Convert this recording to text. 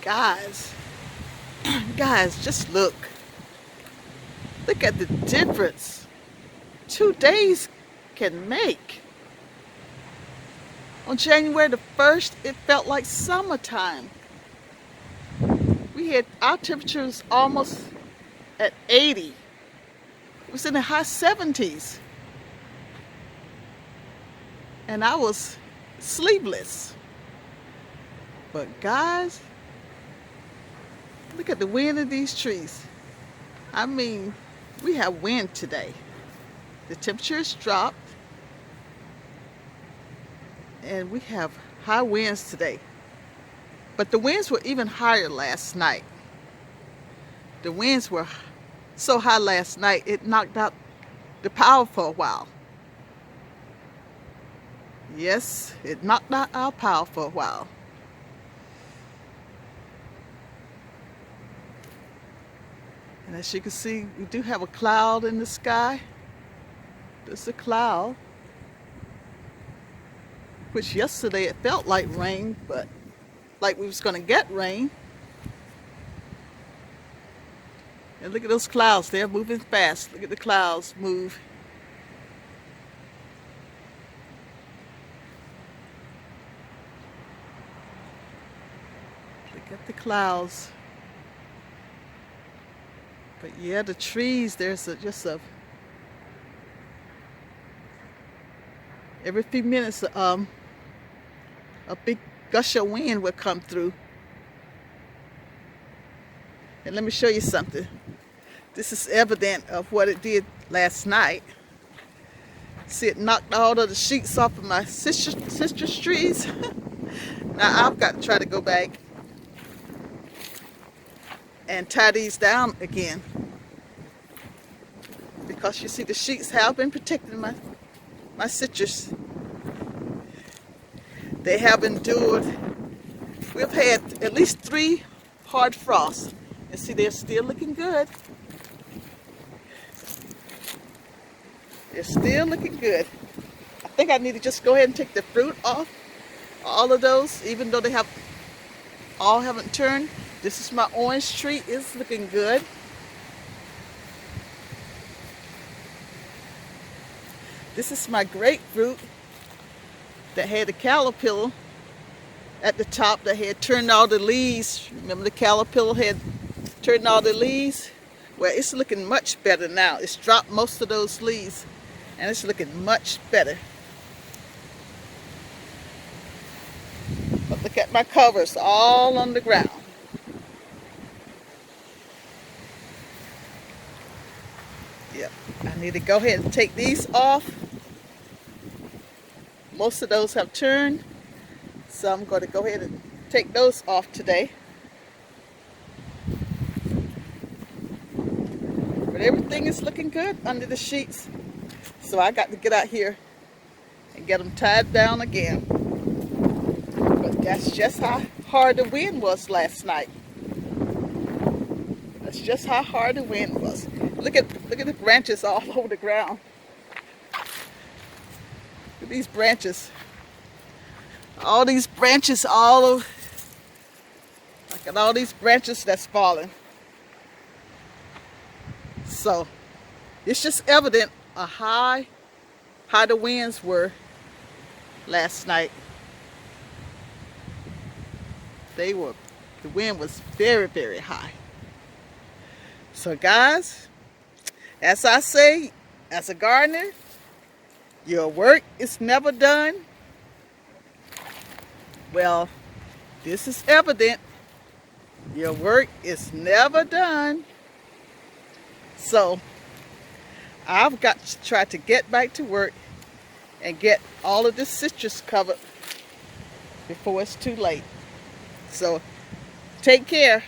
Guys, guys, just look. Look at the difference 2 days can make. On January the 1st, it felt like summertime. We had our temperatures almost at 80. It was in the high 70s. And I was sleeveless. But guys, look at the wind in these trees. I mean, we have wind today. The temperature has dropped. And we have high winds today. But the winds were even higher last night. The winds were so high last night, it knocked out the power for a while. Yes, it knocked out our power for a while. And as you can see, we do have a cloud in the sky. There's a cloud, which yesterday it felt like rain, but like we was going to get rain. And look at those clouds, they're moving fast. Look at the clouds move. Look at the clouds. But yeah, the trees, there's just a every few minutes a big gush of wind will come through. And let me show you something. This is evident of what it did last night. See, it knocked all of the sheets off of my citrus trees. Now I've got to try to go back and tie these down again, because you see the sheets have been protecting my citrus. They have endured. We've had at least 3 hard frosts, and see, they're still looking good. They're still looking good. I think I need to just go ahead and take the fruit off all of those, even though they all haven't turned. This is my orange tree. It's looking good. This is my grapefruit that had a caterpillar at the top that had turned all the leaves. Remember, the caterpillar had turned all the leaves? Well, it's looking much better now. It's dropped most of those leaves, and it's looking much better. But look at my covers all on the ground. Yep, I need to go ahead and take these off. Most of those have turned, so I'm going to go ahead and take those off today. But everything is looking good under the sheets, so I got to get out here and get them tied down again. But that's just how hard the wind was last night. That's just how hard the wind was. Look at the branches all over the ground. Look at these branches. All these branches all over. Look at all these branches that's falling. So it's just evident how the winds were last night. The wind was very, very high. So guys, as I say, as a gardener, your work is never done. Well, this is evident. Your work is never done. So I've got to try to get back to work and get all of this citrus covered before it's too late. So take care.